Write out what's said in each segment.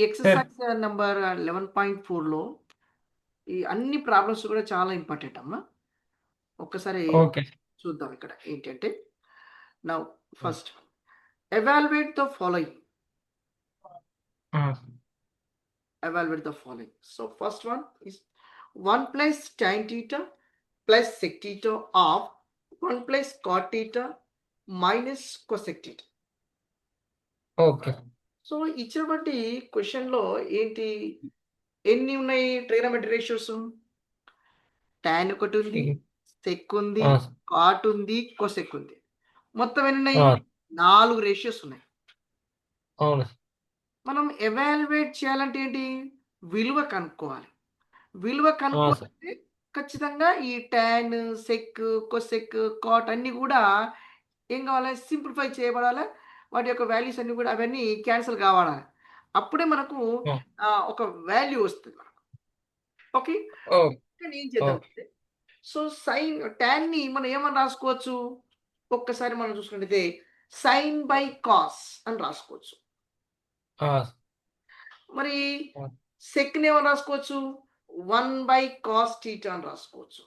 Sir. Exercise number 11.4లో ఈ అన్ని problems కూడా చాలా ఇంపార్టెంట్ అమ్మా. ఒక్కసారి ఓకే. చూద్దాం ఇక్కడ ఏంటంటే now first evaluate the following. ఆ! Evaluate the following. So first one is 1 plus tan theta plus sec theta of 1 plus cot theta minus cosec theta. Okay. So ఇచ్చినటువంటి క్వెషన్‌లో ఏంటి? ఎన్ని ఉన్నాయి ట్రిగనోమెట్రీ రేషియోస్? tan ఒకటి ఉంది, sec ఉంది, ఆ! cot ఉంది, cosec ఉంది. మొత్తం ఎన్నున్నాయి? ఆ! 4 రేషియోస్ ఉన్నాయి. అవును. మనం ఎవాల్యుయేట్ చేయాలంటే ఏంటి? విలువ కనుక్కోవాలి. విలువ ఆ! సార్. కనుక్కోవాలంటే ఖచ్చితంగా ఈ టాన్, సెక్, కొసెక్, కాట్ అన్నీ గూడా ఏం కావాలి? సింప్లిఫై చేయబడాలి. వాటి యొక్క వాల్యూస్ అన్నీ గూడా అవన్నీ క్యాన్సెల్ కావాడాలి. అప్పుడే మనకు ఆ! ఒక వాల్యూ వస్తది మనకు. ఓకే. ఓహ్! కానీ ఏం ఓహ్! చేద్దామంటే సో సైన్ టాన్‌ని మనం ఏమని రాసుకోవచ్చు? ఒక్కసారి మనం చూసుకున్నట్టయితే సైన్ బై కాస్ అని రాసుకోవచ్చు. ఆ! మరి ఆ! సెక్‌ని ఏమని రాసుకోవచ్చు? 1 బై కాస్ థీటా అని రాసుకోవచ్చు.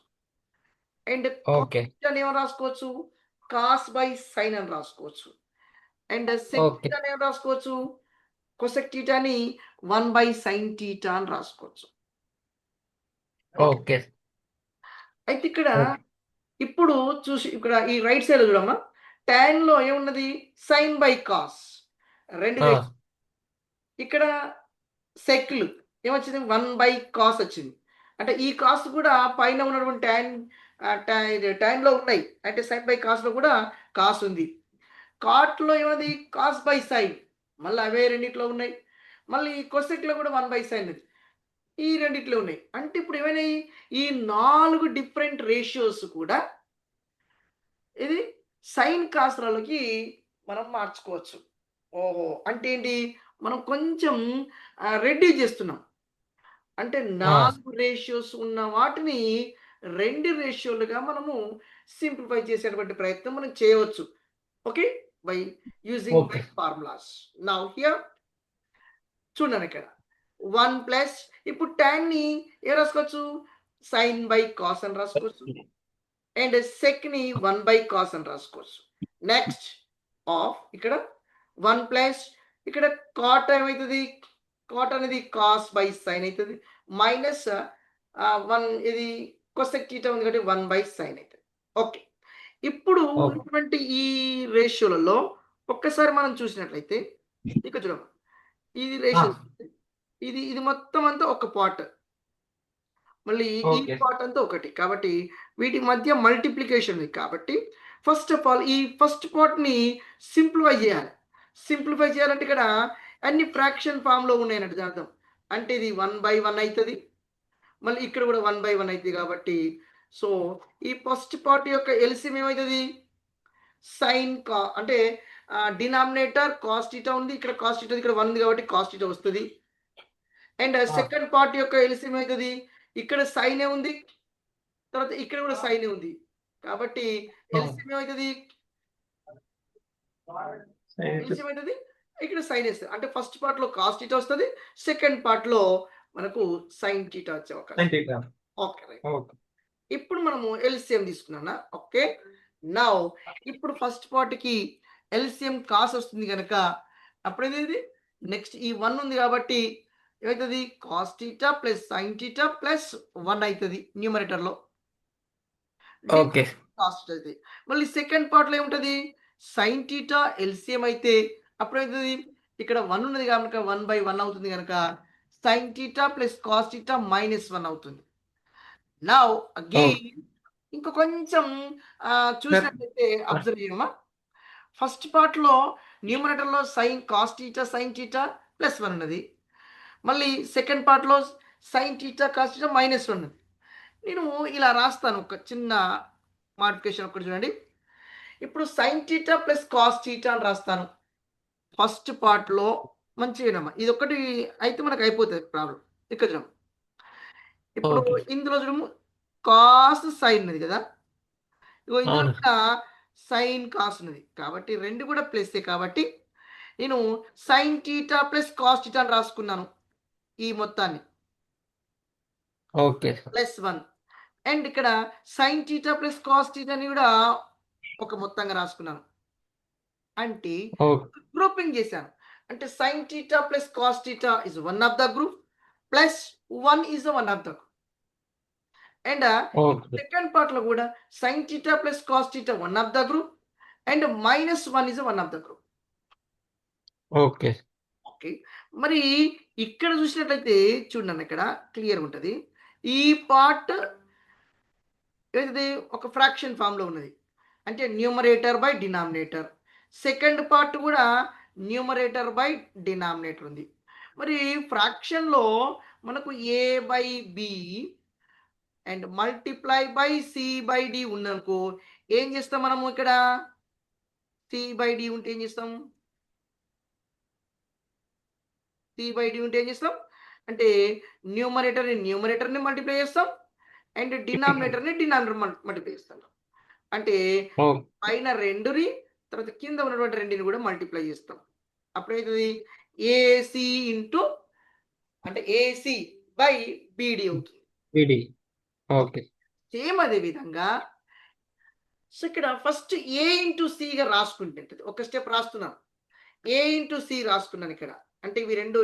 And cos okay. థీటాని ఏమని రాసుకోవచ్చు? కాస్ బై సైన్ అని రాసుకోవచ్చు. And check okay. థీటాని ఏమని రాసుకోవచ్చు? కొసెక్ థీటాని 1 బై సైన్ థీటా అని రాసుకోవచ్చు. ఓకే. ఓకే. అయితే ఇక్కడ ఓకే. ఇప్పుడు ఇక్కడ ఈ రైట్ సైడ్‌లో చూడమ్మా. టాన్‌లో ఏమున్నది? సైన్ బై కాస్ 2 ఆ! తెచ్చు. ఇక్కడ సెక్‌లు ఏమొచ్చింది? 1 బై కాస్ వచ్చింది. అంటే ఈ కాస్ కూడా పైన ఉన్నటువంటి ఇది టాన్‌లో ఉన్నాయి. అంటే సైన్ బై కాస్‌లో కూడా కాస్ ఉంది. కాట్‌లో ఏముంది? Cos by sine. మళ్ళీ అవే రెండిట్లో ఉన్నాయి. మళ్ళీ కొసెక్‌లో కూడా 1 బై సైన్ ఉంది. ఈ రెండిట్లో ఉన్నాయి. అంటే ఇప్పుడు ఏమైనాయి? ఈ 4 డిఫరెంట్ రేషియోస్ కూడా ఇది సైన్ కాస్‌లలోకి మనం మార్చుకోవచ్చు. ఓహో! అంటే ఏంటి? మనం కొంచెం రెడ్యూస్ చేస్తున్నాం. అంటే ఆ! 4 రేషియోస్ ఉన్న వాటిని 2 రేషియోలుగా మనము సింప్లిఫై చేసేటువంటి ప్రయత్నం మనం చేయవచ్చు. Okay. By using okay. This formulas. Now here చూడండి ఇక్కడ 1 ప్లస్ ఇప్పుడు టాన్‌ని ఏం రాసుకోవచ్చు? సైన్ బై కాస్ అని రాసుకోవచ్చు. అండ్ సెక్‌ని 1 బై కాస్ అని రాసుకోవచ్చు. నెక్స్ట్ ఆఫ్ ఇక్కడ 1 ప్లస్ ఇక్కడ కాట్ ఏమైతది? కాట్ అనేది కాస్ బై సైన్ అయితది. మైనస్ 1 ఇది కొసెక్ థీటా ఉంది కాబట్టి 1 బై సైన్ అయితది. ఓకే. ఇప్పుడు ఓకే. ఉన్నటువంటి ఈ రేషియోలలో ఒక్కసారి మనం చూసినట్లయితే ఇక్కడ చూడమ్మా. ఇది ఆ! రేషియోస్. ఇది మొత్తం అంతా ఒక పార్ట్. మళ్ళీ ఈ ఓకే. పార్ట్ అంతా ఒకటి. కాబట్టి వీటి మధ్య మల్టిప్లికేషన్ ఉంది. కాబట్టి ఫస్ట్ ఆఫ్ ఆల్ ఈ ఫస్ట్ పార్ట్‌ని సింప్లిఫై చేయాలి. సింప్లిఫై చేయాలంటే ఇక్కడ అన్ని ఫ్రాక్షన్ ఫార్మ్‌లో ఉన్నాయన్నట్టు దాని అర్థం. అంటే ఇది 1/1 అయితది. మళ్ళీ ఇక్కడ కూడా 1/1 అయితది కాబట్టి సో, ఈ ఫస్ట్ పార్ట్ యొక్క ఎల్‌సిఎం ఏమైతది? అంటే డినామినేటర్ కాస్ థీటా ఉంది. ఇక్కడ కాస్ థీటా ఇక్కడ 1 ఉంది కాబట్టి కాస్ థీటా వస్తది. అండ్ ఆ! సెకండ్ పార్ట్ యొక్క ఎల్‌సిఎం ఏమైతది? ఇక్కడ సైనే ఉంది. తర్వాత ఇక్కడ కూడా సైనే ఉంది. కాబట్టి ఆ! ఎల్‌సిఎం ఏమైతది? ఎల్‌సిఎం అయితది. ఇక్కడ సైన్ ఏస్తది. అంటే ఫస్ట్ పార్ట్‌లో కాస్ థీటా వస్తది. సెకండ్ పార్ట్‌లో మనకు సైన్ థీటా వచ్చే అవకాశం. ఓకే. రైట్. ఓకే. ఇప్పుడు మనము ఎల్‌సిఎం తీసుకున్నానా? ఓకే. నౌ ఇప్పుడు ఫస్ట్ పార్ట్‌కి ఎల్‌సిఎం కాస్ వస్తుంది గనక అప్పుడేది నెక్స్ట్ ఈ 1 ఉంది కాబట్టి ఏమైతది? Cos theta plus sign theta plus 1 అయితది న్యూమరేటర్‌లో. ఓకే. కాస్ థీటా అయితది. మళ్ళీ సెకండ్ పార్ట్‌లో ఏముంటది? సైన్ థీటా ఎల్‌సిఎం అయితే అప్పుడేమైతది? ఇక్కడ 1 ఉన్నది గనుక 1/1 అవుతుంది గనక sign theta plus cos theta -1 అవుతుంది. Now okay. అగైన్ ఇంకా కొంచెం సార్. చూసినట్లయితే అబ్జర్వ్ చేయమ్మా. ఫస్ట్ పార్ట్‌లో న్యూమరేటర్‌లో కాస్ థీటా +1 ఉన్నది. మళ్ళీ సెకండ్ పార్ట్‌లో సైన్ థీటా, కాస్ థీటా -1 ఉన్నది. నేను ఇలా రాస్తాను. ఒక చిన్న మోడిఫికేషన్ ఒకటి చూడండి. ఇప్పుడు sign theta plus cos theta అని రాస్తాను. ఫస్ట్ పార్ట్‌లో మంచిగా వినమ్మా. ఇదొక్కటి అయితే మనకు అయిపోతది ప్రాబ్లమ్. ఇక్కడ చూడమ్మా. ఇప్పుడు ఓకే. ఇందులో చూడము కాస్ సైన్ ఉన్నది కదా! ఇగో ఇందులో అవును. కూడా సైన్ కాస్ ఉన్నది. కాబట్టి 2 కూడా ప్లస్సే కాబట్టి నేను sign theta plus cos theta అని రాసుకున్నాను ఈ మొత్తాన్ని ఓకే సార్. +1 అండ్ ఇక్కడ సైన్ టీటా ప్లస్ కాస్ టీటాని కూడా ఒక మొత్తంగా రాసుకున్నాను. అంటే ఓకే. గ్రూపింగ్ చేశాను. అంటే sign theta plus cos theta is one of the group plus 1 is one of the group. And okay. Second part లో కూడా sign theta plus cos theta one of the group and -1 is one of the group. Okay. Okay. మరి ఇక్కడ చూసినట్లయితే చూడండి, ఇక్కడ clear ఉంటుంది. ఈ part ఏది ఒక ఫ్రాక్షన్ ఫామ్ లో ఉన్నది, అంటే numerator by denominator. Second part కూడా న్యూమరేటర్ బై డినామినేటర్ ఉంది. మరి ఫ్రాక్షన్ లో మనకు a by b and multiply by c by d ఉందనుకో, ఏం చేస్తాం మనము ఇక్కడ? సి బై డి ఉంటే ఏం చేస్తాం? సి బై డి ఉంటే ఏం చేస్తాం అంటే న్యూమరేటర్ని మల్టిప్లై చేస్తాం అండ్ డినామినేటర్ని డినామినేటర్ మల్టిప్లై చేస్తాం. అంటే ఓకే. పైన రెండుని తర్వాత కింద ఉన్నటువంటి రెండుని కూడా మల్టిప్లై చేస్తాం. అప్పుడైతుంది ఏసి ఇంటూ అంటే ఏసి బై బిడి అవుతుంది. విడి. ఓకే. సేమ్ అదే విధంగా సో ఇక్కడ ఫస్ట్ ఏ ఇంటూ సిగా రాసుకుంటే ఒక స్టెప్ రాస్తున్నాను. ఏ ఇంటూ సి రాసుకున్నాను ఇక్కడ. అంటే ఇవి రెండు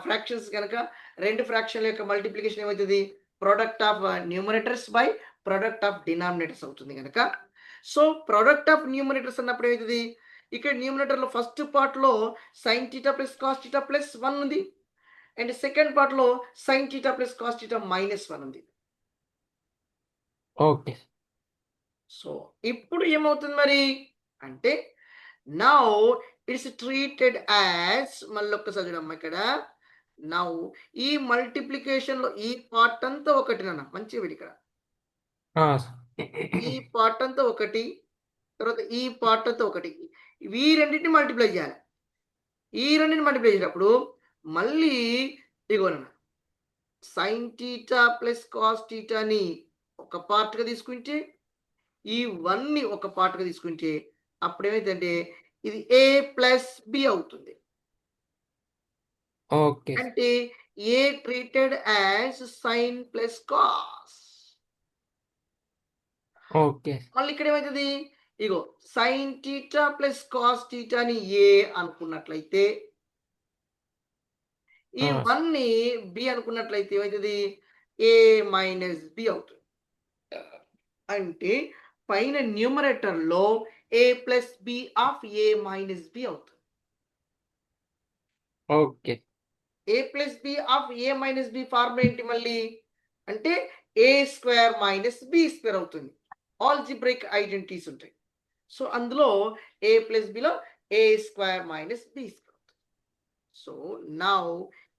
ఫ్రాక్షన్స్ కనుక రెండు ఫ్రాక్షన్ల యొక్క మల్టిప్లికేషన్ ఏమవుతుంది? Product of numerators by product of denominators అవుతుంది కనుక, సో ప్రొడక్ట్ ఆఫ్ న్యూమరేటర్స్ అన్నప్పుడు ఏమవుతుంది? ఇక్కడ న్యూమరేటర్లో ఫస్ట్ పార్ట్లో sign theta plus cos theta plus 1 ఉంది అండ్ సెకండ్ పార్ట్లో sign theta plus cos theta -1 ఉంది. ఓకే. సో ఇప్పుడు ఏమవుతుంది మరి అంటే నౌ ఇట్స్ ట్రీటెడ్ యాజ్, మళ్ళీ ఒక్కసారి చూడమ్మా ఇక్కడ. నౌ ఈ మల్టిప్లికేషన్ లో ఈ పార్ట్ అంతా ఒకటి నాన్న, మంచి వీడి ఇక్కడ. ఈ పార్ట్ అంతా ఒకటి, తర్వాత ఈ పార్ట్ అంతా ఒకటి, ఈ రెండింటిని మల్టిప్లై చేయాలి. ఈ రెండింటిని మల్టిప్లై చేసినప్పుడు మళ్ళీ ఇగోనన్నా సైన్ టీటా ప్లస్ కాస్ టీటాని ఒక పార్ట్గా తీసుకుంటే ఈ 1ని ఒక పార్ట్గా తీసుకుంటే అప్పుడు ఏమైందంటే ఇది ఏ ప్లస్ బి అవుతుంది. ఓకే. అంటే a treated as sine plus cos. Okay. మళ్ళీ ఇక్కడ ఏమవుతుంది? ఇగో సైన్ టీటా ప్లస్ కాస్ టీటాని ఏ అనుకున్నట్లయితే ఈ 1ని బి అనుకున్నట్లయితే ఏమవుతుంది? ఏ మైనస్ బి అవుతుంది. అంటే పైన న్యూమరేటర్ లో a plus B of A minus B అవుతుంది. Okay. A plus B of A minus b formula ఏంటి మళ్ళీ అంటే a square minus B square అవుతుంది. ఆల్జిబ్రిక్ ఐడెంటిటీస్ ఉంటాయి. సో అందులో ఏ ప్లస్ బిలో a square minus B square అవుతుంది. So now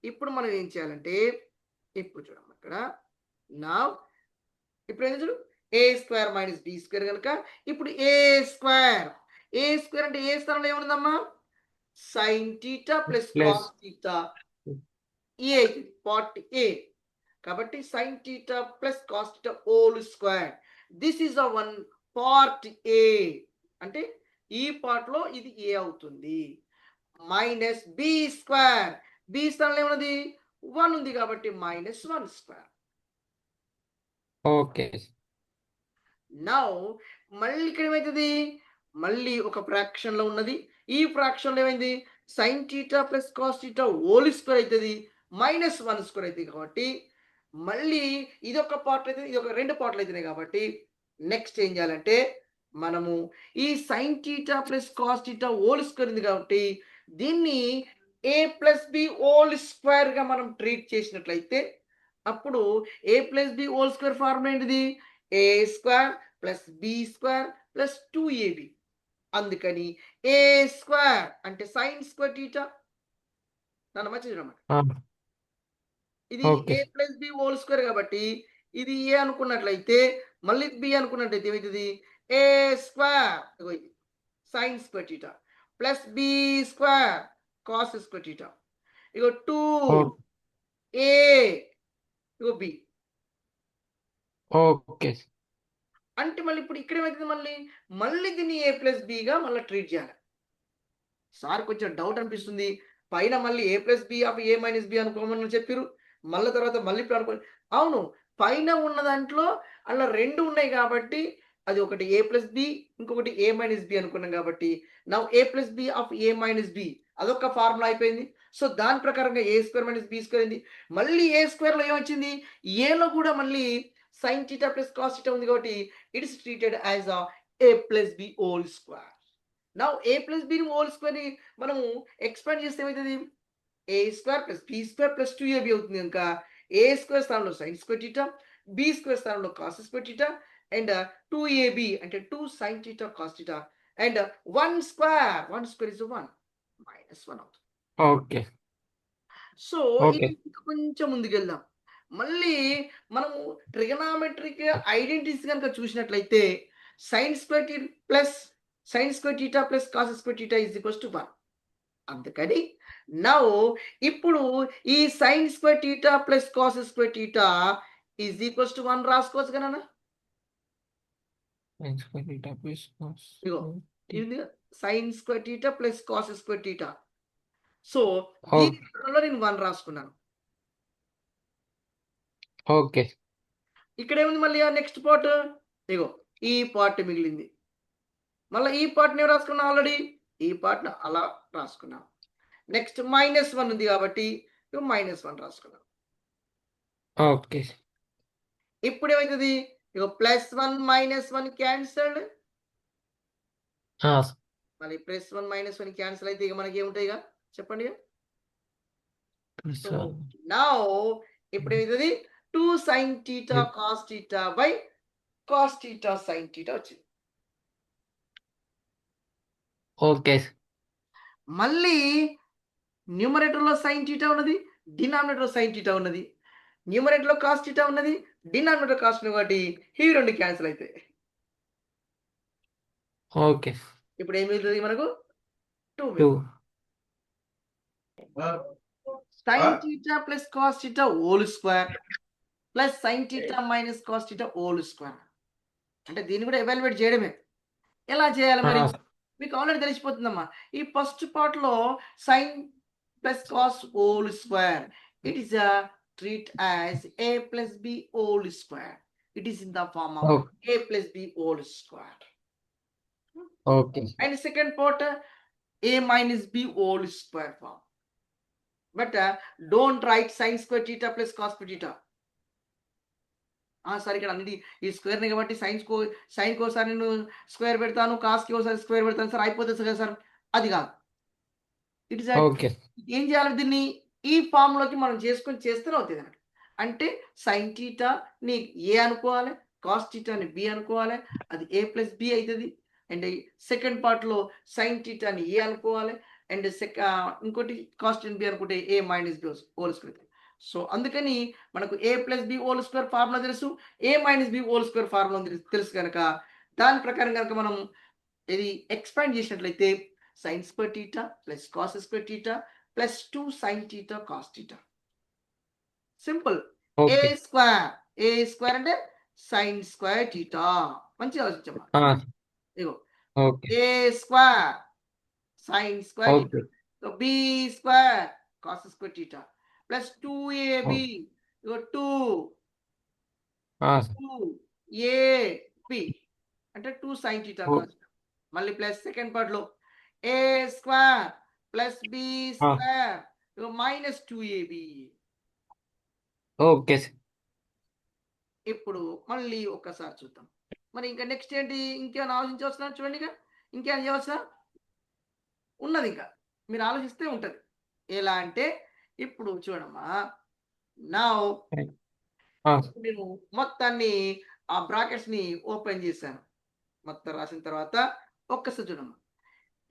ఇప్పుడు మనం ఏం చేయాలంటే ఇప్పుడు చూడమ్మా ఇక్కడ నా ఇప్పుడు ఏం చూడు a square minus B square కనుక ఇప్పుడు ఏ స్క్వేర్ అంటే ఏ స్థానంలో ఏముందమ్మా? Sine theta plus plus cos theta a part a. కాబట్టి sine theta plus cos theta whole square this is a one part a. అంటే ఈ పార్ట్ లో ఇది ఏ అవుతుంది. మైనస్ బి స్క్వేర్, బి స్థానంలో ఏమున్నది? 1 ఉంది కాబట్టి -1 స్క్వేర్. ఓకే. నౌ మళ్ళీ ఇక్కడ ఏమవుతుంది? మళ్ళీ ఒక ఫ్రాక్షన్ లో ఉన్నది, ఈ ఫ్రాక్షన్ లో ఏమైంది? Sign theta plus cos theta whole square అవుతుంది, -1 స్క్వేర్ అవుతుంది. కాబట్టి మళ్ళీ ఇది ఒక పార్ట్ అయితే ఇది ఒక రెండు పార్ట్లు అవుతున్నాయి. కాబట్టి నెక్స్ట్ ఏం చేయాలంటే మనము ఈ sine theta plus cos theta whole square ఉంది కాబట్టి దీన్ని a plus b whole square గా మనం ట్రీట్ చేసినట్లయితే అప్పుడు ఏ plus b whole square formula ఏంటిది? A square plus b square plus 2ab. అందుకని ఏ స్క్వేర్ అంటే సైన్ స్క్వేర్ టీటా నన్ను మంచి చూడమాట, ఇది okay. A plus b whole square కాబట్టి ఇది ఏ అనుకున్నట్లయితే మళ్ళీ బి అనుకున్నట్లయితే ఏమవుతుంది? A square sine square theta plus b square cos square theta ego 2 A ego B. Okay. అంటే మళ్ళీ ఇప్పుడు ఇక్కడ ఏమవుతుంది? మళ్ళీ దీన్ని ఏ ప్లస్ బిగా మళ్ళీ ట్రీట్ చేయాలి. సార్ కొంచెం డౌట్ అనిపిస్తుంది. పైన మళ్ళీ a plus B of A minus b అనుకోమని చెప్పిర్రు. మళ్ళీ తర్వాత మళ్ళీ ఇప్పుడు అనుకో అవును. పైన ఉన్న దాంట్లో అలా 2 ఉన్నాయి కాబట్టి అది ఒకటి ఏ ప్లస్ బి, ఇంకొకటి ఏ మైనస్ బి అనుకున్నాం కాబట్టి now a plus B of A minus b అదొక ఫార్ములా అయిపోయింది. సో దాని ప్రకారంగా a square minus B square అయింది. మళ్ళీ ఏ స్క్వేర్‌లో ఏమొచ్చింది? ఏలో కూడా మళ్ళీ sine theta plus cos theta ఉంది కాబట్టి it is treated as a plus b whole square. Now a plus b whole స్క్వేర్‌ని మనము ఎక్స్పాండ్ చేస్తే ఏమైతది? A square plus b square plus 2ab అవుతుంది కనుక ఏ స్క్వేర్ స్థానంలో sign square theta, B square స్థానంలో cos square theta and 2ab అంటే 2 sine theta cos theta and 1 square is 1 minus 1 అవుతుంది. ఓకే. So okay. ఇది ఇంకా కొంచెం ముందుకెళ్దాం. మళ్ళీ మనము ట్రిగనామెట్రిక్ ఐడెంటిటీస్ గనుక చూసినట్లయితే sine square plus sign square theta plus cos square theta is equals to 1. అందుకని నౌ ఇప్పుడు ఈ sign square theta plus cos square theta is equals to 1 రాసుకోవచ్చు కదా నాన్న? Sin square theta plus cos ఇగో square theta. ఇది sign square theta plus cos square theta. So okay. దీని స్థానంలో నేను 1 రాసుకున్నాను. ఓకే. ఇక్కడ ఏముంది మళ్ళీ నెక్స్ట్ పార్ట్? ఇగో ఈ పార్ట్ మిగిలింది. మళ్ళీ ఈ పార్ట్‌ని ఏం రాసుకున్నా ఆల్రెడీ? ఈ పార్ట్‌ని అలా రాసుకున్నాం. నెక్స్ట్ -1 ఉంది కాబట్టి ఇగో -1 రాసుకున్నాం. ఓకే. ఇప్పుడు ఏమైతది? ఇగో +1 -1 క్యాన్సల్డ్. ఆ! మళ్ళీ +1 -1 క్యాన్సిల్ అయితే ఇక మనకి ఏముంటాయి ఇక చెప్పండి ఇక? ప్లస్ సో నౌ ఇప్పుడు ఏమైతది? 2 sin theta cos theta by cos theta sin theta వచ్చింది. ఓకే. మళ్ళీ న్యూమరేటర్‌లో sin theta ఉన్నది. డినామినేటర్‌లో sin theta ఉన్నది. న్యూమరేటర్‌లో cos theta ఉన్నది. డినామినేటర్ cos కాబట్టి ఇవి 2 క్యాన్సిల్ అయితాయి. ఓకే. ఇప్పుడు ఏం మిగులుతది మనకు? 2 2. sin theta plus cos theta whole square plus sin theta minus cos theta whole square. అంటే దీన్ని కూడా ఎవాల్యుయేట్ చేయడమే. ఎలా చేయాలి మరి? మీకు ఆల్రెడీ తెలిసిపోతుందమ్మా. ఈ ఫస్ట్ పార్ట్‌లో sin plus cos whole square it is treat as a plus b whole square. It is in the form of okay. a plus b whole square. Okay. And second part a minus b whole square form. But don't write sin square theta plus cos square theta. Sir ఇక్కడ అన్ని ఈ స్క్వేర్‌ని కాబట్టి సైన్‌కి ఒకసారి నేను square పెడతాను, కాస్‌కి ఒకసారి square పెడతాను sir అయిపోతది కదా సార్. అది కాదు. It is okay. ఏం చేయాలి దీన్ని? ఈ ఫార్మ్‌లోకి మనం చేస్తేనే అవుతది అన్నట్టు. అంటే సైన్ థీటాని ఏ అనుకోవాలి, కాస్ థీటాని బి అనుకోవాలి. అది ఏ ప్లస్ బి అయితది. అండ్ సెకండ్ పార్ట్‌లో సైన్ థీటాని ఏ అనుకోవాలి. అండ్ ఇంకోటి కాస్ థీటాని బి అనుకుంటే a minus b whole square. So అందుకని మనకు a plus b whole square formula తెలుసు. A minus b whole square formula తెలుసు కనుక దాని ప్రకారం కనుక మనం ఇది ఎక్స్పాండ్ చేసినట్లయితే sin square theta plus cos square theta plus 2 sin theta cos theta. Simple. Okay. A square అంటే sin square theta. మంచిగా ఆలోచించమ్మా. ఆ! ఇగో okay. A square sin square theta. Okay. So B square cos square theta plus 2ab ఇగో 2 ఆ! 2ab అంటే 2 sin theta ఓ cos. మళ్ళీ ప్లస్ సెకండ్ పార్ట్‌లో ఏ స్క్వేర్ ప్లస్ బి ఆ! Square minus 2ab. ఓకే. ఇప్పుడు మళ్ళీ ఒక్కసారి చూద్దాం. మరి ఇంకా నెక్స్ట్ ఏంటి? ఇంకేమైనా ఆలోచించవలసిన చూడండి ఇక. ఇంకేమైనా చేయవలసిన? ఉన్నది ఇంకా. మీరు ఆలోచిస్తే ఉంటది. ఎలా అంటే ఇప్పుడు చూడమ్మా. నౌ ఆ! నేను మొత్తాన్ని ఆ బ్రాకెట్స్‌ని ఓపెన్ చేశాను. మొత్తం రాసిన తర్వాత ఒక్కసారి చూడమ్మా.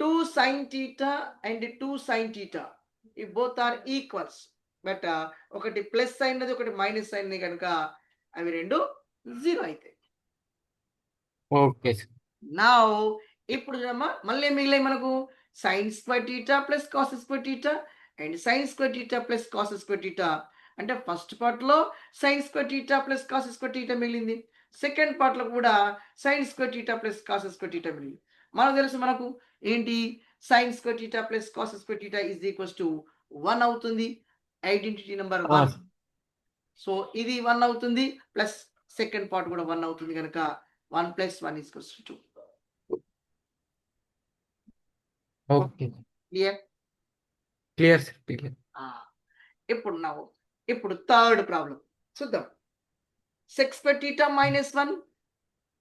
2 sin theta and 2 sin theta ఈ బోత్ ఆర్ ఈక్వల్స్. బట్ ఒకటి ప్లస్ సైన్ ఉన్నది, ఒకటి మైనస్ సైన్ ఉంది కనుక అవి రెండు 0 అవుతాయి. ఓకే. నౌ ఇప్పుడు చూడమ్మా మళ్ళీ ఏం మిగిలాయి మనకు? Sign square theta plus cos square theta and sign square theta plus cos square theta. అంటే ఫస్ట్ పార్ట్‌లో sign square theta plus cos square theta మిగిలింది. సెకండ్ పార్ట్‌లో కూడా sign square theta plus cos square theta మిగిలింది. మనకు తెలుసు మనకు ఏంటి? Sign square theta plus cos square theta is equals to 1 అవుతుంది. Identity number 1. సో ఇది 1 అవుతుంది ప్లస్ సెకండ్ పార్ట్ కూడా 1 అవుతుంది కనుక 1 + 1 equals to 2. Okay. Clear? Clear sir, clear. ఇప్పుడు థర్డ్ ప్రాబ్లం చూద్దాం. sec square theta minus 1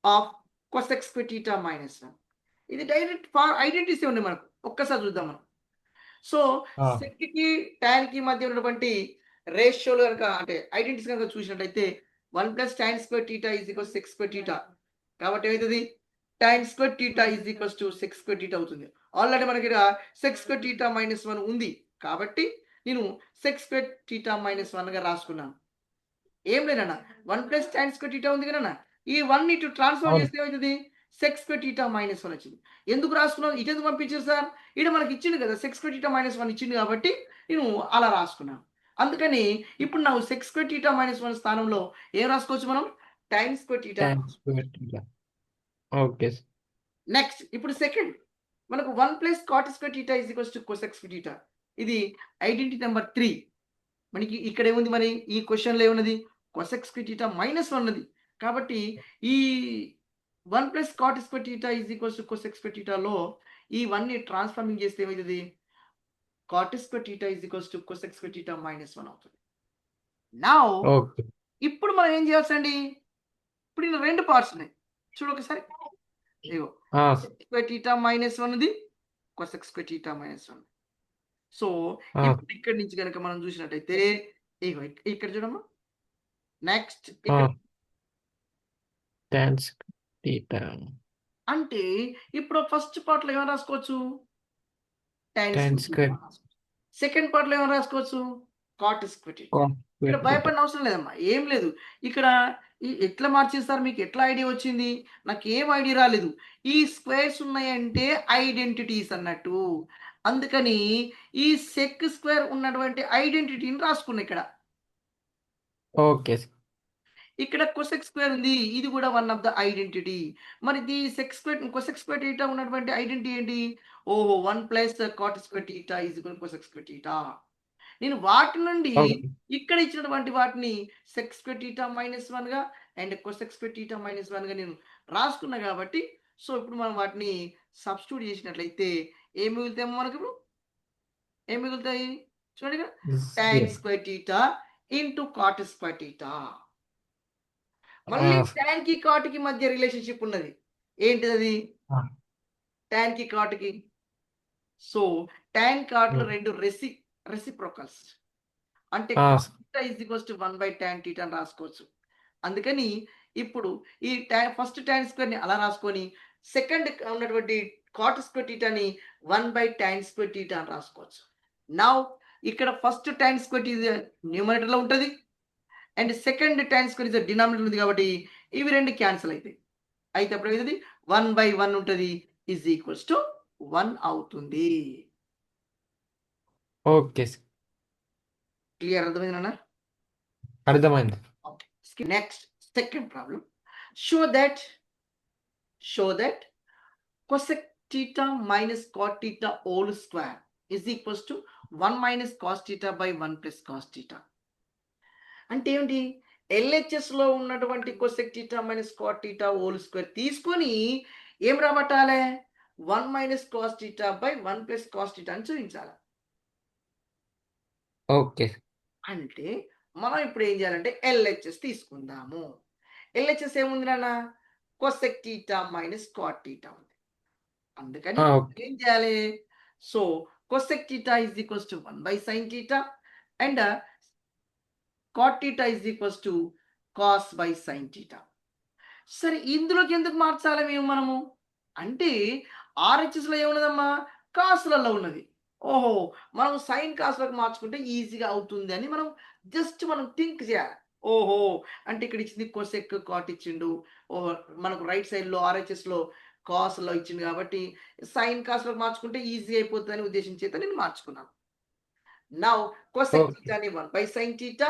of cosec square theta minus 1. ఇది direct identities ఉన్నాయి మనకు. ఒక్కసారి చూద్దాం మనం. సో సెక్ కి tan కి మధ్య ఉన్నటువంటి రేషియోలు కనుక అంటే ఐడెంటిటీస్ కనుక చూసినట్లయితే 1 + tan square theta is equals sec square theta. కాబట్టి ఏమవుతుంది? tan square theta is equals to sec square theta అవుతుంది. ఆల్రెడీ మనకి ఇక్కడ sec square theta minus 1 ఉంది కాబట్టి నేను sec square theta minus 1 గా రాసుకున్నాను. ఏం లేదన్నా 1 + tan square theta ఉంది కదన్నా, ఈ 1 ఇటు ట్రాన్స్ఫర్ చేస్తే ఏమవుతుంది? sec square theta minus 1 వచ్చింది. ఎందుకు రాసుకున్నాం? ఇటు ఎందుకు పంపించారు సార్? ఇక్కడ మనకి ఇచ్చింది కదా sec square theta minus 1 ఇచ్చింది కాబట్టి నేను అలా రాసుకున్నాను. అందుకని ఇప్పుడు నాకు sec square theta minus 1 స్థానంలో ఏం రాసుకోవచ్చు మనం? tan square theta. tan square theta. Okay. Next ఇప్పుడు సెకండ్ మనకు 1 + cot square theta is equals to cosec square theta. ఇది ఐడెంటిటీ నెంబర్ 3. మనకి ఇక్కడ ఏముంది? మరి ఈ క్వశ్చన్లో ఏమున్నది? cosec square theta minus 1 ఉన్నది. కాబట్టి ఈ 1 + cot square theta is equals to cosec square theta లో ఈ 1 ని ట్రాన్స్ఫార్మింగ్ చేస్తే ఏమవుతుంది? cot square theta is equals to cosec square theta minus 1 అవుతుంది. Now okay. ఇప్పుడు మనం ఏం చేయాల్సండి? ఇప్పుడు ఇలా 2 పార్ట్స్ ఉన్నాయి. చూడు ఒకసారి. ఇగో sec square theta minus 1 ఉంది, cosec square theta minus 1. So ఇప్పుడు ఇక్కడ నుంచి కనుక మనం చూసినట్టయితే ఇగో ఇక్కడ చూడమ్మా. నెక్స్ట్ ఇక్కడ tan square theta. అంటే ఇప్పుడు ఫస్ట్ పార్ట్ లో ఏమైనా రాసుకోవచ్చు? tan square. సెకండ్ పార్ట్ లో ఏమైనా రాసుకోవచ్చు? cot square theta. ఇక్కడ భయపడిన అవసరం లేదమ్మా, ఏం లేదు. ఇక్కడ ఎట్లా మార్చేస్తారు? మీకు ఎట్లా ఐడియా వచ్చింది? నాకు ఏం ఐడియా రాలేదు. ఈ స్క్వేర్స్ ఉన్నాయంటే ఐడెంటిటీస్ అన్నట్టు. అందుకని ఈ సెక్ స్క్వేర్ ఉన్నటువంటి ఐడెంటిటీని రాసుకున్నా ఇక్కడ. ఓకే. ఇక్కడ cosec స్క్వేర్ ఉంది, ఇది కూడా వన్ ఆఫ్ ద ఐడెంటిటీ. మరి ఇది cosec స్క్వేర్ theta ఉన్నటువంటి ఐడెంటిటీ ఏంటి? ఓహో 1 + cot square theta is equal to cosec square theta. నేను వాటి నుండి ఇక్కడ ఇచ్చినటువంటి వాటిని sec square theta minus 1 గా and cosec square theta minus 1 గా నేను రాసుకున్నా కాబట్టి సో ఇప్పుడు మనం వాటిని సబ్స్టిట్యూట్ చేసినట్లయితే ఏం మిగులుతాయి మనకు? ఇప్పుడు ఏం మిగులుతాయి చూడండి ఇక్కడ, tan square theta into cot square theta. మళ్ళీ tan కి cot కి మధ్య రిలేషన్షిప్ ఉన్నది. ఏంటిది అది? tan కి cot కి. సో tan cot లో రెండు రెసిప్రోకల్స్ అంటే theta is equals to 1/tan theta అని రాసుకోవచ్చు. అందుకని ఇప్పుడు ఈ ఫస్ట్ tan స్క్వేర్ ని అలా రాసుకొని సెకండ్ ఉన్నటువంటి cot square theta ని 1/tan square theta అని రాసుకోవచ్చు. నౌ ఇక్కడ first tan square theta numerator లో ఉంటుంది and second tan square theta denominator ఉంది కాబట్టి ఇవి రెండు క్యాన్సిల్ అవుతాయి. అయితే అప్పుడు ఏది 1/1 ఉంటుంది ఈజ్ ఈక్వల్స్ టు 1 అవుతుంది. ఓకే. క్లియర్? అర్థమైందన్నా? అర్థమైంది. Next second problem. Show that cosec theta minus cot theta whole square is equals to 1 - cos theta by 1 + cos theta. అంటే ఏంటి? LHS లో ఉన్నటువంటి cosec theta minus cot theta whole square తీసుకొని ఏం రాబట్టాలి? 1 - cos theta by 1 + cos theta అని చూపించాలి. Okay. అంటే మనం ఇప్పుడు ఏం చేయాలంటే LHS తీసుకుందాము. LHS ఏముంది నాన్న? cosec theta minus cot theta ఉంది. అందుకని ఏం చేయాలి? So cosec theta is equals to 1/sin theta and cot theta is equals to cos/sin theta. సరే ఇందులోకి ఎందుకు మార్చాలి మనము అంటే RHS లో ఏమున్నదమ్మా? కాసులలో ఉన్నది. ఓహో మనం సైన్ కాసులకు మార్చుకుంటే ఈజీగా అవుతుంది అని మనం థింక్ చేయాలి. ఓహో అంటే ఇక్కడ ఇచ్చింది cosec cot ఇచ్చిండు, మనకు రైట్ సైడ్ లో RHS లో కాసులో ఇచ్చింది కాబట్టి సైన్ కాసులకు మార్చుకుంటే ఈజీ అయిపోతుంది అనే ఉద్దేశం చేత నేను మార్చుకున్నాను. నౌ cosec theta ని 1/sin theta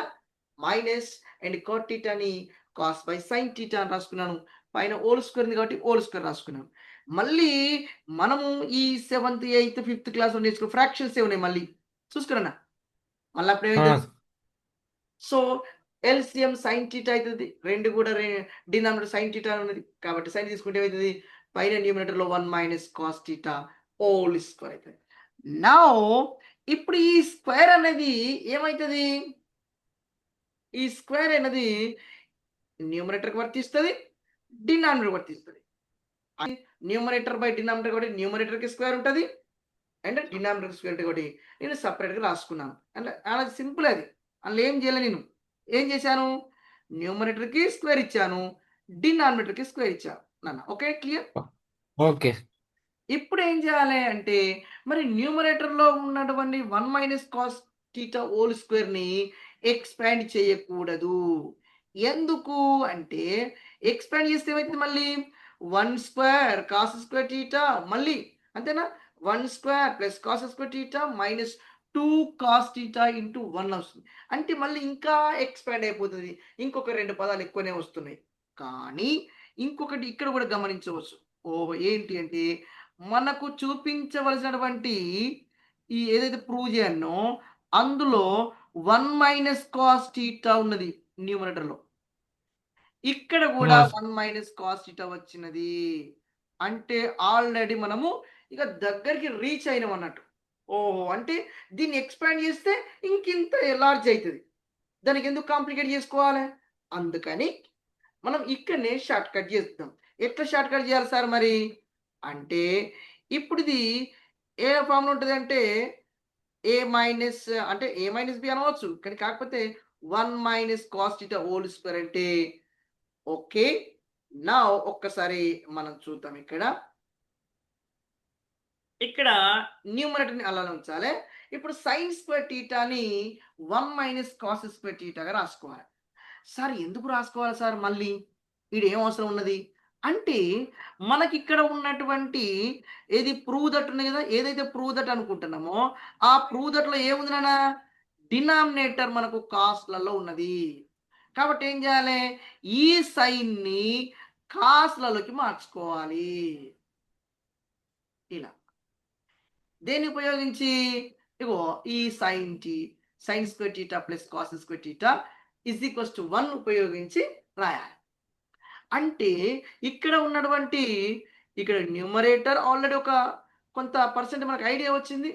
minus and cot theta ని cos/sin theta అని రాసుకున్నాను. పైన హోల్ స్క్వేర్ ఉంది కాబట్టి హోల్ స్క్వేర్ రాసుకున్నాను. మళ్ళీ మనము ఈ 7th, 8th, 5th క్లాస్‌లో నేర్చుకున్న ఫ్రాక్షన్స్ ఉన్నాయి మళ్ళీ. చూసుకురన్నా. మళ్ళీ అప్పుడు ఏమైతది? సో, ఎల్‌సిఎం సైన్ థీటా అయితది. 2 కూడా డినామినేటర్ సైన్ థీటా ఉన్నది. కాబట్టి సైన్ తీసుకుంటే ఏమైతది? పైన న్యూమరేటర్‌లో 1 - కాస్ థీటా హోల్ స్క్వేర్ అయితది. నౌ ఇప్పుడు ఈ స్క్వేర్ అనేది ఏమైతది? ఈ స్క్వేర్ అనేది న్యూమరేటర్‌కి వర్తిస్తది. డినామినేటర్‌కి వర్తిస్తది. న్యూమరేటర్ బై డినామినేటర్ కాబట్టి న్యూమరేటర్‌కి స్క్వేర్ ఉంటది. అండ్ డినామినేటర్ స్క్వేర్ ఒకటి నేను సెపరేట్‌గా రాసుకున్నాను. అండ్ అలా సింపుల్ అది. అందులో ఏం చేయలే నేను. ఏం చేశాను? న్యూమరేటర్‌కి స్క్వేర్ ఇచ్చాను. డినామినేటర్‌కి స్క్వేర్ ఇచ్చాను నాన్న. ఓకే. క్లియర్? ఓకే. ఇప్పుడు ఏం చేయాలి అంటే మరి న్యూమరేటర్‌లో ఉన్నటువంటి 1 - కాస్ థీటా హోల్ స్క్వేర్‌ని ఎక్స్పాండ్ చేయకూడదు. ఎందుకు అంటే ఎక్స్పాండ్ చేస్తే ఏమైతుంది మళ్ళీ 1 స్క్వేర్ కాస్ స్క్వేర్ థీటా మళ్ళీ అంతేనా? 1 square plus cos square theta minus 2 cos theta into 1 వస్తుంది. అంటే మళ్ళీ ఇంకా ఎక్స్పాండ్ అయిపోతుంది. ఇంకొక 2 పదాలు ఎక్కువనే వస్తున్నాయి. కానీ ఇంకొకటి ఇక్కడ కూడా గమనించవచ్చు. ఓహ్! ఏంటి అంటే మనకు చూపించవలసినటువంటి ఈ ఏదైతే ప్రూవ్ చేయానో అందులో 1 - కాస్ థీటా ఉన్నది న్యూమరేటర్‌లో. ఇక్కడ కూడా 1 - కాస్ థీటా వచ్చినది. అంటే ఆల్రెడీ మనము ఇక దగ్గరికి రీచ్ అయినాం అన్నట్టు. ఓహో! అంటే దీన్ని ఎక్స్‌పాండ్ చేస్తే ఇంకింత లార్జ్ అయితది. దానికి ఎందుకు కాంప్లికేట్ చేసుకోవాలి? అందుకని మనం ఇక్కడనే షార్ట్ కట్ చేద్దాం. ఎట్లా షార్ట్ కట్ చేయాలి సార్ మరి? అంటే ఇప్పుడు ఇది ఏ ఫార్మ్‌లో ఉంటదంటే ఏ మైనస్ అంటే ఏ మైనస్ బి అనవచ్చు. కానీ కాకపోతే 1 - కాస్ థీటా హోల్ స్క్వేర్ అంటే ఓకే. నౌ ఒక్కసారి మనం చూద్దాం ఇక్కడ. ఇక్కడ న్యూమరేటర్‌ని అలానే ఉంచాలి. ఇప్పుడు సైన్ స్క్వేర్ థీటాని 1 - కాస్ స్క్వేర్ థీటాగా రాసుకోవాలి. సార్ ఎందుకు రాసుకోవాలి సార్ మళ్ళీ? ఈడేం అవసరం ఉన్నది? అంటే మనకిక్కడ ఉన్నటువంటి ఏది ప్రూవ్ దట్ ఉంది గదా! ఏదైతే ప్రూవ్ దట్ అనుకుంటున్నామో, ఆ ప్రూవ్ దట్‌లో ఏముంది నాన్న? డినామినేటర్ మనకు కాస్ట్‌లలో ఉన్నది. కాబట్టి ఏం జేయాలి? ఈ సైన్‌ని కాస్ట్‌లలోకి మార్చుకోవాలి. ఇలా. దేన్ని ఉపయోగించి? ఇగో ఈ sign square theta plus cos square theta is equals to 1 ఉపయోగించి రాయాలి. అంటే ఇక్కడ ఉన్నటువంటి ఇక్కడ న్యూమరేటర్ ఆల్రెడీ ఒక కొంత పర్సెంట్ మనకు ఐడియా వచ్చింది.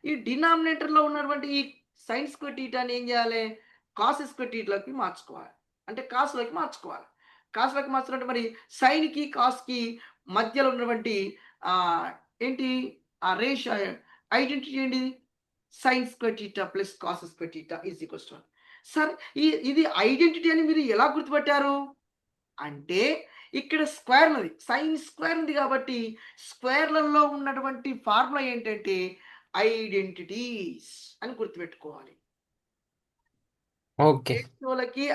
ఈ డినామినేటర్‌లో ఉన్నటువంటి ఈ సైన్ స్క్వేర్ థీటాని ఏం చేయాలి? కాస్ స్క్వేర్ థీటాలోకి మార్చుకోవాలి. అంటే కాస్‌లోకి మార్చుకోవాలి. కాస్‌లోకి మార్చుకుంటే మరి సైన్‌కి, కాస్‌కి మధ్యలో ఉన్నటువంటి ఆహ్, ఏంటి ఆ రేషియో ఐడెంటిటీ ఏంటిది? Sign square theta plus cos square theta is equals to 1. Sir ఇది ఐడెంటిటీ అని మీరు ఎలా గుర్తుపట్టారు? అంటే ఇక్కడ స్క్వేర్ ఉన్నది. సైన్ స్క్వేర్ ఉంది కాబట్టి స్క్వేర్‌లలో ఉన్నటువంటి ఫార్ములా ఏంటంటే ఐడెంటిటీస్ అని గుర్తుపెట్టుకోవాలి. ఓకే. రేషియోలకి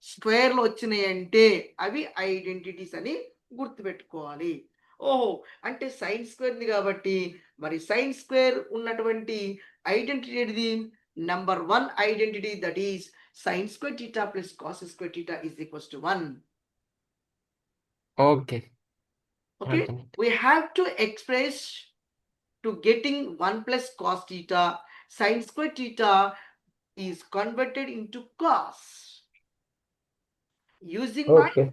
స్క్వేర్‌లు వచ్చినాయంటే అవి ఐడెంటిటీస్ అని గుర్తుపెట్టుకోవాలి. ఓహో! అంటే సైన్ స్క్వేర్ ఉంది కాబట్టి మరి సైన్ స్క్వేర్ ఉన్నటువంటి ఐడెంటిటీ ఏటిది? Number 1 identity that is sine square theta plus cos square theta is equals to 1. Okay. Okay, అర్థమైంది. we have to express to getting 1 plus cos theta sin square theta is converted into cos using by okay.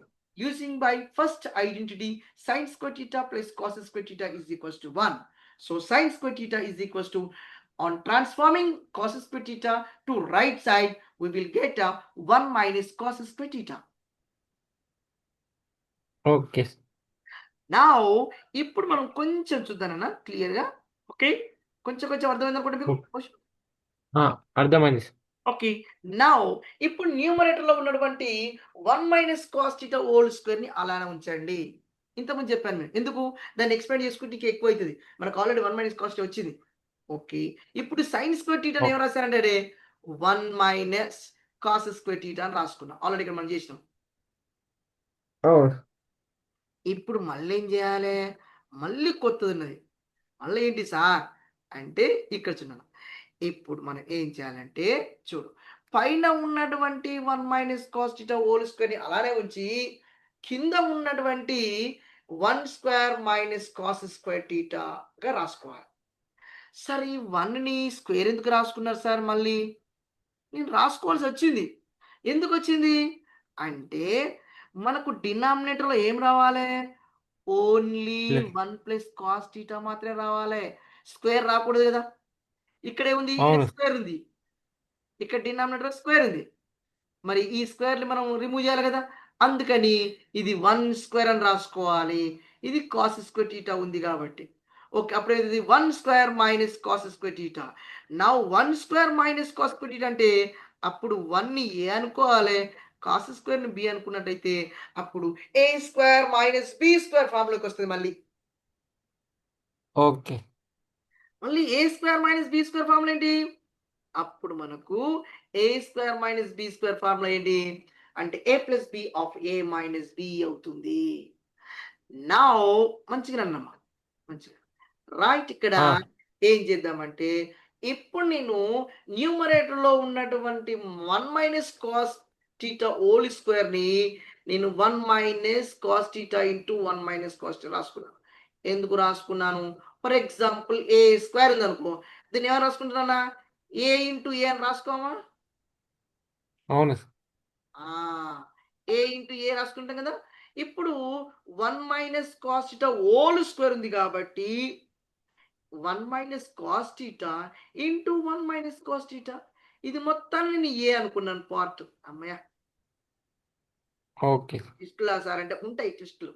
first identity sin square theta plus cos square theta is equals to 1. So sin square theta is equals to, on transforming cos square theta to right side, we will get a 1 - cos square theta. Okay. Now ఇప్పుడు మనం కొంచెం చూద్దానన్నా క్లియర్‌గా. Okay. కొంచెం అర్థమైందనుకుంటా మీకు? ఆ! అర్థమైంది. Okay. Now ఇప్పుడు న్యూమరేటర్‌లో ఉన్నటువంటి 1 - కాస్ థీటా హోల్ స్క్వేర్‌ని అలానే ఉంచండి. ఇంతకుముందు చెప్పాను నేను. ఎందుకు? దాన్ని ఎక్స్‌పాండ్ చేసుకుంటే ఇంకా ఎక్కువైతది. మనకు ఆల్రెడీ 1 - కాస్ థీటా వచ్చింది. ఓకే. ఇప్పుడు సైన్ స్క్వేర్ థీటాని ఏం రాసారంటే 1 - కాస్ స్క్వేర్ థీటా అని రాసుకున్నాం. ఆల్రెడీ ఇక్కడ మనం చేసినాం. అవును. ఇప్పుడు మళ్ళేం జేయాలే? మళ్ళీ కొత్తదున్నది. మళ్ళీ ఏంటి సార్? అంటే ఇక్కడ చూడండి. ఇప్పుడు మనం ఏం చేయాలంటే చూడు. పైన ఉన్నటువంటి 1 - కాస్ థీటా హోల్ స్క్వేర్‌ని అలానే ఉంచి, కింద ఉన్నటువంటి 1² మైనస్ కాస్ స్క్వేర్ టీటాగా రాసుకోవాలి. సార్ ఈ 1ని స్క్వేర్ ఎందుకు రాసుకున్నారు సార్ మళ్ళీ? నేను రాసుకోవాల్సి వచ్చింది. ఎందుకొచ్చింది? అంటే మనకు డినామినేటర్‌లో ఏం రావాలే? Only plus 1 plus cos theta మాత్రమే రావాలే. స్క్వేర్ రాకూడదు గదా! ఇక్కడేముంది? అవును. ఎక్స్ స్క్వేర్ ఉంది. ఇక్కడ డినామినేటర్ స్క్వేర్ ఉంది. మరి ఈ స్క్వేర్‌ని మనం రిమూవ్ చేయాలి గదా! అందుకని ఇది 1² అని రాసుకోవాలి. ఇది కాస్ స్క్వేర్ టీటా ఉంది గాబట్టి. ఓకే. అప్పుడేది 1² minus cos square theta. Now 1² minus cos square theta అంటే అప్పుడు 1ని ఏ అనుకోవాలి. కాస్ స్క్వేర్‌ని బి అనుకున్నట్టయితే అప్పుడు a² మైనస్ b² ఫార్ములాకొస్తది మళ్ళీ. ఓకే. మళ్ళీ a² మైనస్ b² ఫార్ములా ఏంటి? అప్పుడు మనకు a² మైనస్ b² ఫార్ములా ఏంటి? అంటే a plus b of a minus b అవుతుంది. నౌ మంచిగానమ్మా. మంచిగా. రైట్ ఇక్కడ ఆ! ఏం చేద్దామంటే ఇప్పుడు నేను న్యూమరేటర్‌లో ఉన్నటువంటి 1 మైనస్ కాస్ థీటా హోల్ స్క్వేర్‌ని నేను 1 minus cos theta into 1 minus cos theta రాసుకున్నాను. ఎందుకు రాసుకున్నాను? ఫర్ ఎగ్జాంపుల్ ఏ స్క్వేర్ ఉందనుకో. దీన్ని ఏమని రాసుకుంటున్నానా? ఏ ఇంటూ ఏ అని రాసుకోమా? అవును సార్. ఆ! ఏ ఇంటూ ఏ రాసుకుంటాం కదా! ఇప్పుడు 1 minus cos theta whole square ఉంది కాబట్టి 1 minus cos theta into 1 minus cos theta. ఇది మొత్తాన్ని నేను ఏ అనుకున్నాను పార్ట్. హమ్మయ్య! ఓకే. ట్విస్టులా సార్ అంటే ఉంటాయి ట్విస్టులు.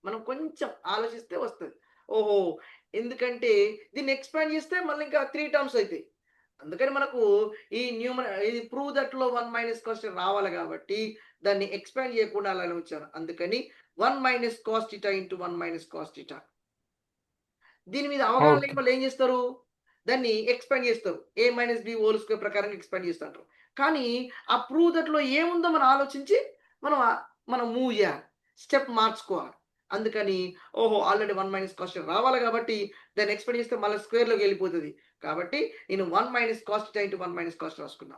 మనం కొంచెం ఆలోచిస్తే వస్తది. ఓహో! ఎందుకంటే దీన్ని ఎక్స్‌పాండ్ చేస్తే మళ్ళీ ఇంకా 3 టర్మ్స్ అయితాయి. అందుకని మనకు ఈ ఇది ప్రూవ్ దట్‌లో 1 మైనస్ కాస్ థీటా రావాలి కాబట్టి దాన్ని ఎక్స్‌పాండ్ చేయకుండా అలానే ఉంచాను. అందుకని 1 minus cos theta into 1 minus cos theta. దీని మీద అవగాహన ఓకే. లేని వాళ్ళు ఏం చేస్తారు? దాన్ని ఎక్స్‌పాండ్ చేస్తారు. ఏ మైనస్ బి హోల్ స్క్వేర్ ప్రకారంగా ఎక్స్‌పాండ్ చేస్తుంటారు. కానీ ఆ ప్రూవ్ దట్‌లో ఏముందో మనం ఆలోచించి మనం మూవ్ చేయాలి. స్టెప్ మార్చుకోవాలి. అందుకని ఓహో! ఆల్రెడీ 1 మైనస్ కాస్ రావాలి కాబట్టి దాన్ని ఎక్స్‌పాండ్ చేస్తే మళ్ళీ స్క్వేర్‌లోకి వెళ్ళిపోతది. కాబట్టి నేను 1 minus cos theta into 1 minus cos రాసుకున్నా.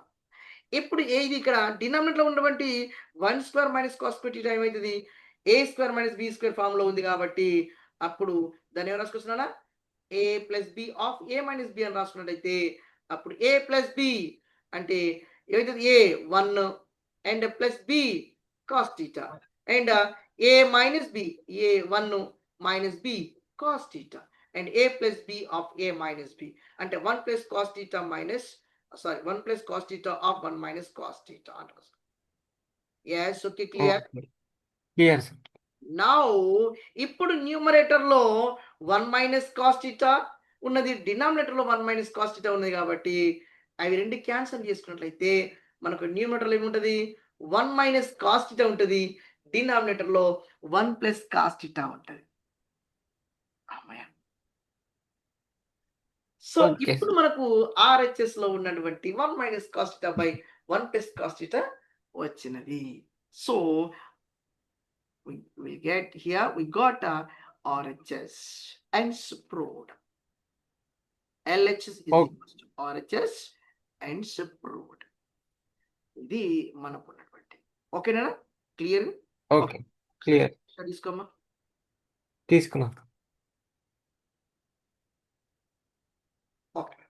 ఇప్పుడు ఇది ఇక్కడ డినామినేటర్‌లో ఉన్నటువంటి 1² మైనస్ కాస్ స్క్వేర్ థీటా ఏమైతది? a² మైనస్ b² ఫార్మ్‌లో ఉంది కాబట్టి అప్పుడు దాన్ని ఏమని రాసుకొస్తున్నానా? A plus B of A minus B అని రాసుకున్నట్టయితే అప్పుడు ఏ ప్లస్ బి అంటే ఏమవుతుంది? A 1 and plus B cos theta and A minus B A 1 minus B cos theta and A plus B of A minus B అంటే 1 plus cos theta minus sorry 1 plus cos theta of 1 minus cos theta అంటారు. Yes okay clear. Okay. Clear sir. Now ఇప్పుడు న్యూమరేటర్‌లో 1 minus cos theta ఉన్నది. డినామినేటర్‌లో 1 minus cos theta ఉన్నది కాబట్టి అవి 2 cancel చేసుకున్నట్లయితే మనకు న్యూమరేటర్‌లో ఏముంటది? 1 మైనస్ కాస్ థీటా ఉంటది. డినామినేటర్‌లో 1 ప్లస్ కాస్ థీటా ఉంటది. హమ్మయ్య! సో, ఓకే ఇప్పుడు సార్. మనకు ఆర్‌హెచ్‌ఎస్‌లో ఉన్నటువంటి 1 minus cos theta by 1 plus cos theta వచ్చినది. సో, we get here we got RHS and proved. LHS is okay. equals to RHS and proved. ఇది మనకున్నటువంటి ఓకేనా? క్లియర్? ఓకే. ఓకే. క్లియర్. తీసుకోమ్మా. తీసుకున్నాం. ఓకే.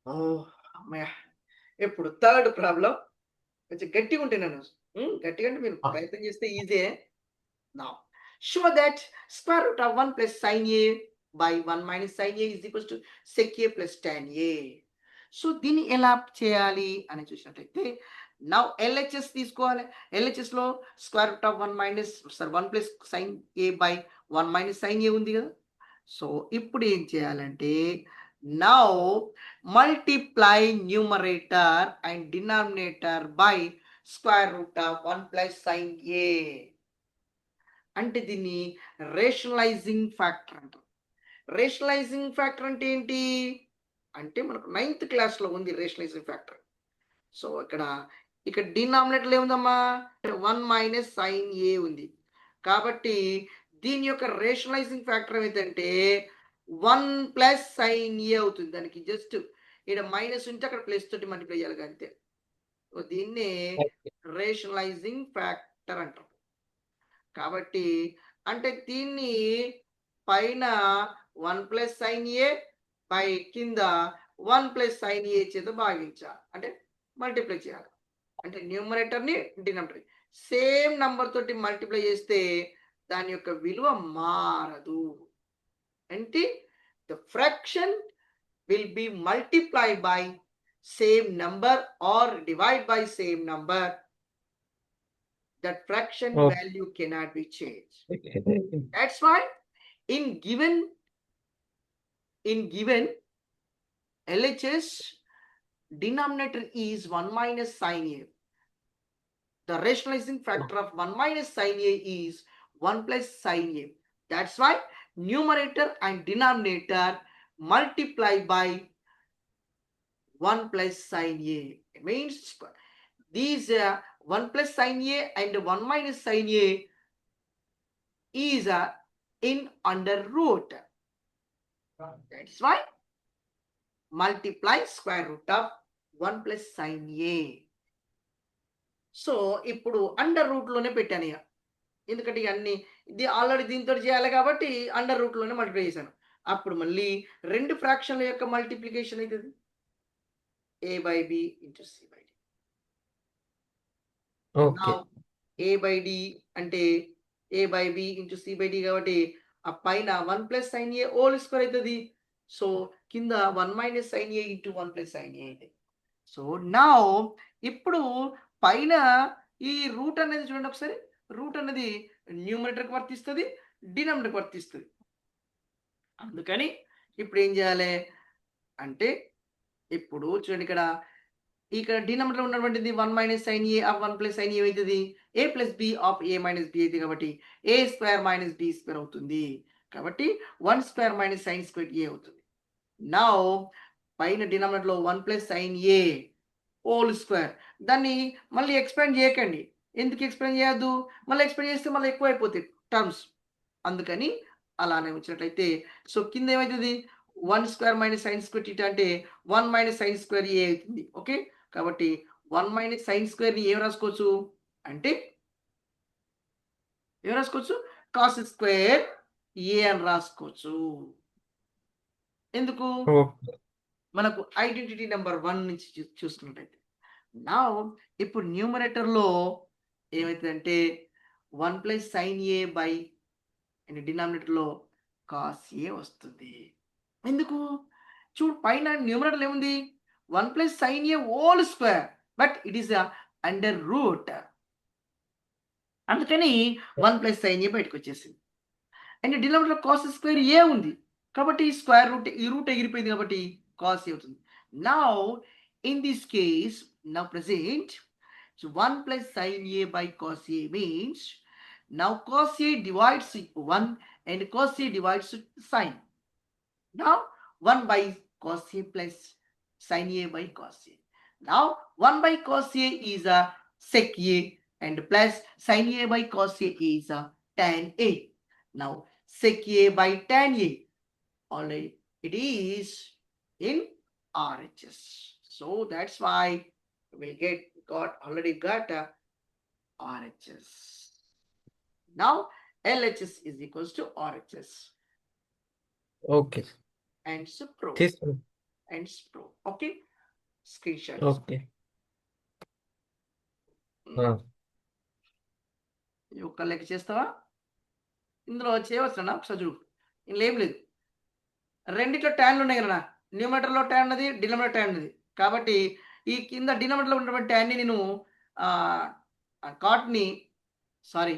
ఓహ్! హమ్మయ్య! ఇప్పుడు థర్డ్ ప్రాబ్లమ్ కొంచెం గట్టిగా ఉంటాయి నన్ను. గట్టిగా అంటే మీరు ఆ! ప్రయత్నం చేస్తే ఈజీయే. Now, show that square root of 1 plus sin A by 1 minus sin A is equals to sec A plus tan A. సో దీన్ని ఎలా చేయాలి అని చూసినట్లయితే నౌ ఎల్హెచ్ఎస్ తీసుకోవాలి. ఎల్హెచ్ఎస్‌లో square root of 1 minus sorry 1 plus sin A by 1 minus sin A ఉంది కదా! సో ఇప్పుడు ఏం చేయాలంటే now multiply numerator and denominator by square root of 1 plus sin A. అంటే దీన్ని రేషనలైజింగ్ ఫ్యాక్టర్ అంటారు. రేషనలైజింగ్ ఫ్యాక్టర్ అంటే ఏంటి? అంటే మనకు 9థ్ క్లాస్‌లో ఉంది రేషనలైజింగ్ ఫ్యాక్టర్. సో, ఇక్కడ డినామినేటర్‌లో ఏముందమ్మా? 1 మైనస్ సైన్ ఏ ఉంది. కాబట్టి దీని యొక్క రేషనలైజింగ్ ఫ్యాక్టర్ ఏమైందంటే 1 ప్లస్ సైన్ ఏ అవుతుంది. దానికి జస్ట్ ఈడ మైనస్ ఉంటే అక్కడ ప్లస్ తోటి మల్టిప్లై చేయాలి అంతే. సో, దీన్నే ఓకే. రేషనలైజింగ్ ఫ్యాక్టర్ అంటాం. కాబట్టి అంటే దీన్ని పైన 1 ప్లస్ సైన్ ఏ బై కింద 1 ప్లస్ సైన్ ఏ చేత భాగించాలి, అంటే మల్టిప్లై చేయాలి. అంటే న్యూమరేటర్ని డినామినేటర్ సేమ్ నంబర్ తోటి మల్టిప్లై చేస్తే దాని యొక్క విలువ మారదు. అంటే the fraction will be multiplied by same number or divide by same number. That fraction Oh. value cannot be changed. That's why in given LHS, denominator is 1 minus sin A. The rationalizing factor of 1 minus sin A is 1 plus sin A. That's why numerator and denominator multiply by 1 plus sin A. It means these 1 plus sin A and 1 minus sin A is in under root. That's why multiply square root of 1 plus sin A. So ఇప్పుడు under root లోనే పెట్టాను ఇక, ఎందుకంటే అన్ని ఇది already దీంతో చేయాలి కాబట్టి అండర్ రూట్ లోనే మల్టిప్లై చేశాను. అప్పుడు మళ్ళీ రెండు ఫ్రాక్షన్ల యొక్క మల్టిప్లికేషన్ అవుతుంది, a by b into c by d. Okay. a by d అంటే a by b into c by d కాబట్టి ఆ పైన 1 plus sine A whole square అవుతుంది. సో కింద 1 minus sine A into 1 plus sine A అవుతుంది. So నా ఇప్పుడు పైన ఈ రూట్ అనేది చూడండి ఒకసారి, రూట్ అనేది న్యూమరేటర్కి వర్తిస్తుంది, డినామినేటర్కి వర్తిస్తుంది. అందుకని ఇప్పుడు ఏం చేయాలి అంటే ఇప్పుడు చూడండి ఇక్కడ డినామినేటర్ ఉన్నటువంటిది 1 minus sine A of 1 plus sine A అవుతుంది, A plus B of A minus B అవుతుంది కాబట్టి A square minus B square అవుతుంది. కాబట్టి 1 square minus sine square A అవుతుంది. నా పైన డినామినేటర్లో 1 plus sine A whole square, దాన్ని మళ్ళీ ఎక్స్పాండ్ చేయకండి. ఎందుకు ఎక్స్పాండ్ చేయొద్దు, మళ్ళీ ఎక్స్పాండ్ చేస్తే మళ్ళీ ఎక్కువ అయిపోతాయి టర్మ్స్, అందుకని అలానే వచ్చినట్లయితే సో కింద ఏమవుతుంది 1 square minus sine square theta అంటే 1 మైనస్ సైన్ స్క్వేర్ ఏ అవుతుంది. ఓకే, కాబట్టి 1 మైనస్ సైన్ స్క్వేర్ని ఏం రాసుకోవచ్చు అంటే ఏం రాసుకోవచ్చు, కాస్ స్క్వేర్ ఏ అని రాసుకోవచ్చు. ఎందుకు, మనకు ఐడెంటిటీ నెంబర్ 1 నుంచి చూసుకున్నట్టయితే నా ఇప్పుడు న్యూమరేటర్లో ఏమవుతుందంటే 1 plus sine A by and డినామినేటర్లో కాస్ ఏ వస్తుంది. ఎందుకు చూడు పైన న్యూమరేటర్ ఏముంది 1 plus sine A whole square, but it is under root, అందుకని 1 ప్లస్ సైన్ ఏ బయటకు వచ్చేసింది. And denominator cos square A ఉంది కాబట్టి స్క్వేర్ రూట్ ఈ రూట్ ఎగిరిపోయింది కాబట్టి కాస్ ఏ అవుతుంది. Now in this case now present 1 plus sine A by cos A means now cos A divides 1 and cos A divides sin. Now 1 by cos A plus sin A by cos A. Now 1 by cos A is a sec A and plus sin A by cos A is a tan A. Now sec A by tan A, already it is in RHS. So that's why we already got a RHS. Now LHS is equals to RHS. Okay. And Spro. This. And Spro. Okay. Screenshot. Okay. ఒక్క లెక్క చేస్తావా, ఇందులో చేయవచ్చునా ఒకసారి చూడు, ఇందులో ఏం లేదు, రెండిట్లో ట్యాన్లు ఉన్నాయి కదా, న్యూమరేటర్లో ట్యాన్ ఉన్నది, డినామినేటర్ ట్యాన్ ఉన్నది. కాబట్టి ఈ కింద డినామినేటర్లో ఉన్నటువంటి ట్యాన్ని నేను కాట్ని సారీ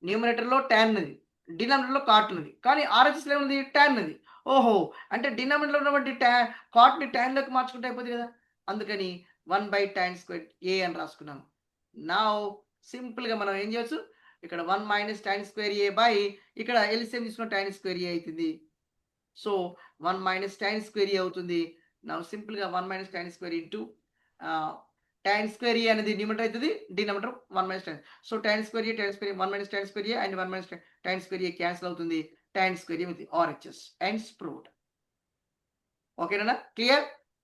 న్యూమరేటర్లో ట్యాన్ ఉన్నది, డినామినేటర్లో కాట్ ఉన్నది, కానీ ఆర్హెచ్ఎస్లో ఏముంది ట్యాన్ ఉన్నది. ఓహో, అంటే డినామినేటర్లో ఉన్నటువంటి కాట్ని ట్యాన్లోకి మార్చుకుంటే అయిపోతుంది కదా, అందుకని 1 బై tan స్క్వేర్ ఏ అని రాసుకున్నాను. నా సింపుల్గా మనం ఏం చేయొచ్చు, ఇక్కడ 1 minus tan square A by ఇక్కడ ఎల్సిఎం తీసుకున్న tan స్క్వేర్ ఏ అవుతుంది. So 1 minus tan square A అవుతుంది. నా సింపుల్గా 1 minus tan square into tan square A అనేది న్యూమరేటర్ అవుతుంది, denominator 1 minus tan. So tan square A 1 minus tan square A and 1 minus tan square A cancel అవుతుంది, tan square A with RHS and స్ప్రూడ్. ఓకేనా, clear?